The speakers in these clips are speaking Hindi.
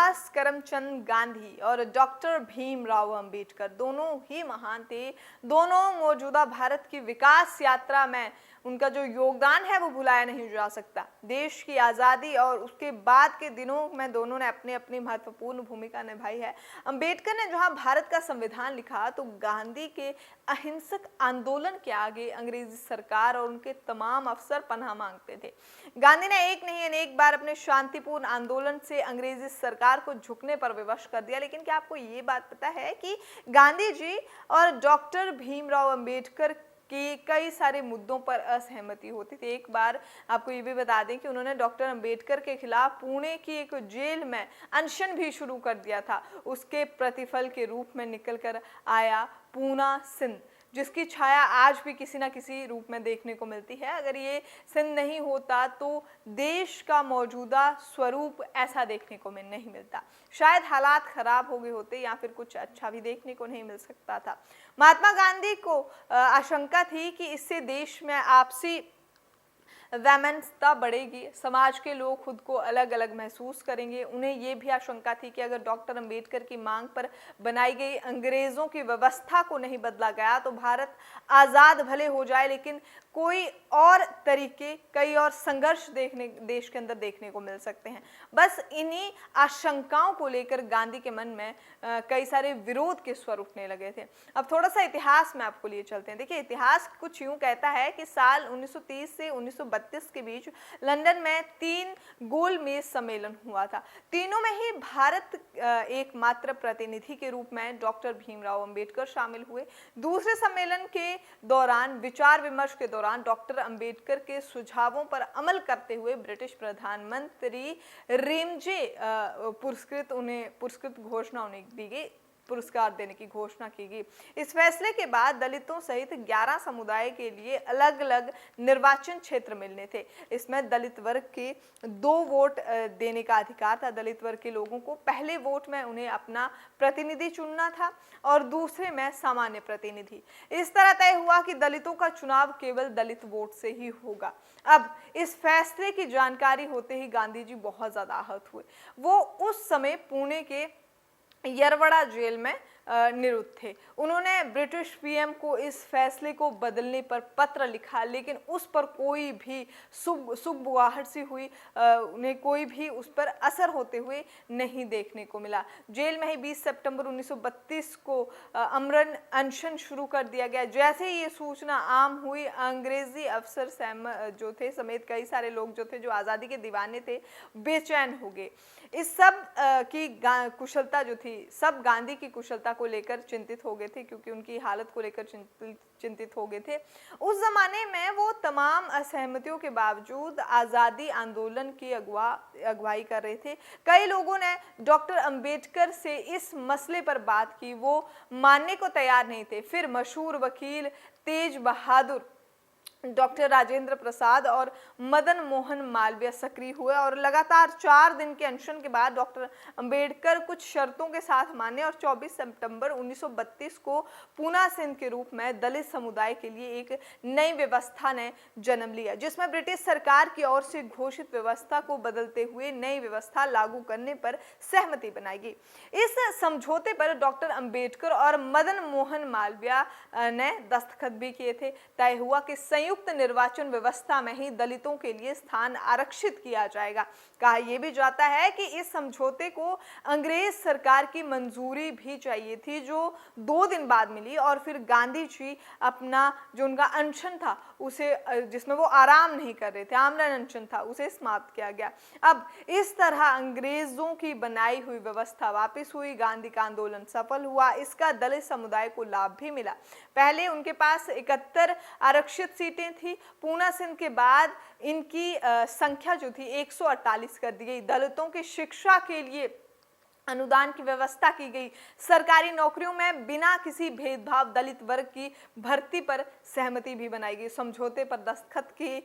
मोहनदास करमचंद गांधी और डॉक्टर भीमराव अंबेडकर दोनों ही महान थे। दोनों मौजूदा भारत की विकास यात्रा में उनका जो योगदान है वो भुलाया नहीं जा सकता। देश की आज़ादी और उसके बाद के दिनों में दोनों ने अपनी अपनी महत्वपूर्ण भूमिका निभाई है। अंबेडकर ने जहां भारत का संविधान लिखा तो गांधी के अहिंसक आंदोलन के आगे अंग्रेजी सरकार और उनके तमाम अफसर पनाह मांगते थे। गांधी ने एक नहीं अनेक बार अपने शांतिपूर्ण आंदोलन से अंग्रेजी सरकार को झुकने पर विवश कर दिया। लेकिन क्या आपको ये बात पता है कि गांधी जी और डॉक्टर भीमराव अंबेडकर कि कई सारे मुद्दों पर असहमति होती थी। एक बार आपको ये भी बता दें कि उन्होंने डॉक्टर अंबेडकर के खिलाफ पुणे की एक जेल में अनशन भी शुरू कर दिया था। उसके प्रतिफल के रूप में निकल कर आया पूना सिंध, जिसकी छाया आज भी किसी न किसी रूप में देखने को मिलती है। अगर ये सिंध नहीं होता तो देश का मौजूदा स्वरूप ऐसा देखने को नहीं मिलता। शायद हालात खराब हो गए होते या फिर कुछ अच्छा भी देखने को नहीं मिल सकता था। महात्मा गांधी को आशंका थी कि इससे देश में आपसी वैमनस्यता बढ़ेगी, समाज के लोग खुद को अलग अलग महसूस करेंगे। उन्हें ये भी आशंका थी कि अगर डॉक्टर अंबेडकर की मांग पर बनाई गई अंग्रेजों की व्यवस्था को नहीं बदला गया तो भारत आज़ाद भले हो जाए लेकिन कोई और तरीके, कई और संघर्ष देश के अंदर देखने को मिल सकते हैं। बस इन्हीं आशंकाओं को लेकर गांधी के मन में कई सारे विरोध के स्वर उठने लगे थे। अब थोड़ा सा इतिहास में आपको लिए चलते हैं। देखिए, इतिहास कुछ यूं कहता है कि साल 1930 से 1932 के बीच लंदन में 3 गोलमेज सम्मेलन हुआ था। तीनों में ही भारत एकमात्र प्रतिनिधि के रूप में डॉक्टर भीमराव अंबेडकर शामिल हुए। दूसरे सम्मेलन के दौरान विचार विमर्श के दौरान डॉक्टर अंबेडकर के सुझावों पर अमल करते हुए ब्रिटिश प्रधानमंत्री रेमजे पुरस्कृत घोषणा उन्हें दी गई, पुरस्कार देने की घोषणा की गई। इस फैसले के बाद दलितों सहित 11 समुदाय के लिए अलग अलग निर्वाचन क्षेत्र मिलने थे। इसमें दलित वर्ग के 2 वोट देने का अधिकार था। दलित वर्ग के लोगों को पहले वोट में उन्हें अपना प्रतिनिधि चुनना था और दूसरे में सामान्य प्रतिनिधि। इस तरह तय हुआ कि दलितों का चुनाव केवल दलित वोट से ही होगा। अब इस फैसले की जानकारी होते ही गांधी जी बहुत ज्यादा आहत हुए। वो उस समय पुणे के यरवड़ा जेल में निरुद्ध थे। उन्होंने ब्रिटिश पीएम को इस फैसले को बदलने पर पत्र लिखा, लेकिन उस पर कोई भी सुगबुगाहट सी हुई, उन्हें कोई भी उस पर असर होते हुए नहीं देखने को मिला। जेल में ही 20 सितंबर 1932 को अमरण अनशन शुरू कर दिया गया। जैसे ही ये सूचना आम हुई, अंग्रेजी अफसर जो थे समेत कई सारे लोग जो थे, जो आज़ादी के दीवाने थे, बेचैन हो गए। इस सब की कुशलता जो थी, सब गांधी की कुशलता को लेकर चिंतित हो गए थे, क्योंकि उनकी हालत को लेकर चिंतित हो गए थे। उस जमाने में वो तमाम असहमतियों के बावजूद आज़ादी आंदोलन की अगुवाई कर रहे थे। कई लोगों ने डॉक्टर अंबेडकर से इस मसले पर बात की, वो मानने को तैयार नहीं थे। फिर मशहूर वकील तेज बहादुर, डॉक्टर राजेंद्र प्रसाद और मदन मोहन मालवीय सक्रिय हुए और लगातार 4 दिन के अनशन के बाद डॉक्टर अंबेडकर कुछ शर्तों के साथ माने और 24 सितंबर 1932 को पूना सिंध के रूप में दलित समुदाय के लिए एक नई व्यवस्था ने जन्म लिया, जिसमें ब्रिटिश सरकार की ओर से घोषित व्यवस्था को बदलते हुए नई व्यवस्था लागू करने पर सहमति बनाई गई। इस समझौते पर डॉक्टर अंबेडकर और मदन मोहन मालवीय ने दस्तखत भी किए थे। तय हुआ कि संयुक्त निर्वाचन व्यवस्था में ही दलितों के लिए स्थान आरक्षित किया जाएगा। कहा यह भी जाता है कि इस समझौते को अंग्रेज सरकार की मंजूरी भी चाहिए थी, जो 2 दिन बाद मिली, और फिर गांधी जी अपना जो उनका अनशन था उसे, जिसमें वो आराम नहीं कर रहे थे, आमरण अनशन था, उसे समाप्त किया गया। अब इस तरह अंग्रेजों की बनाई हुई व्यवस्था वापस हुई। गांधी का आंदोलन सफल हुआ। इसका दलित समुदाय को लाभ भी मिला। पहले उनके पास 71 आरक्षित सीटें थी। पूना सिंध के बाद इनकी संख्या जो थी 148 कर दी गई। दलितों की शिक्षा के लिए अनुदान की व्यवस्था की गई। सरकारी नौकरियों में बिना किसी भेदभाव दलित वर्ग की भर्ती पर सहमति भी बनाई गई। समझौते पर दस्तखत के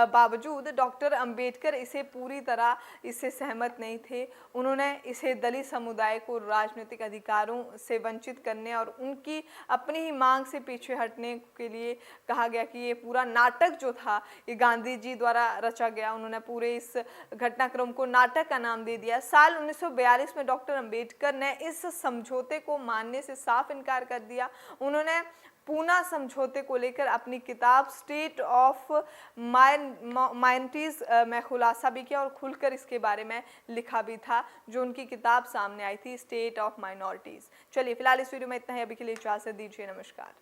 बावजूद डॉक्टर अंबेडकर इससे सहमत नहीं थे। उन्होंने इसे दलित समुदाय को राजनीतिक अधिकारों से वंचित करने और उनकी अपनी ही मांग से पीछे हटने के लिए कहा गया कि ये पूरा नाटक जो था ये गांधी जी द्वारा रचा गया। उन्होंने पूरे इस घटनाक्रम को नाटक का नाम दे दिया। साल 1942 में डॉक्टर अंबेडकर ने इस समझौते को मानने से साफ इनकार कर दिया। उन्होंने पूना समझौते को लेकर अपनी किताब स्टेट ऑफ माइनॉरिटीज में खुलासा भी किया और खुलकर इसके बारे में लिखा भी था, जो उनकी किताब सामने आई थी, स्टेट ऑफ माइनॉरिटीज। चलिए फिलहाल इस वीडियो में इतना ही। अभी के लिए इजाजत दीजिए। नमस्कार।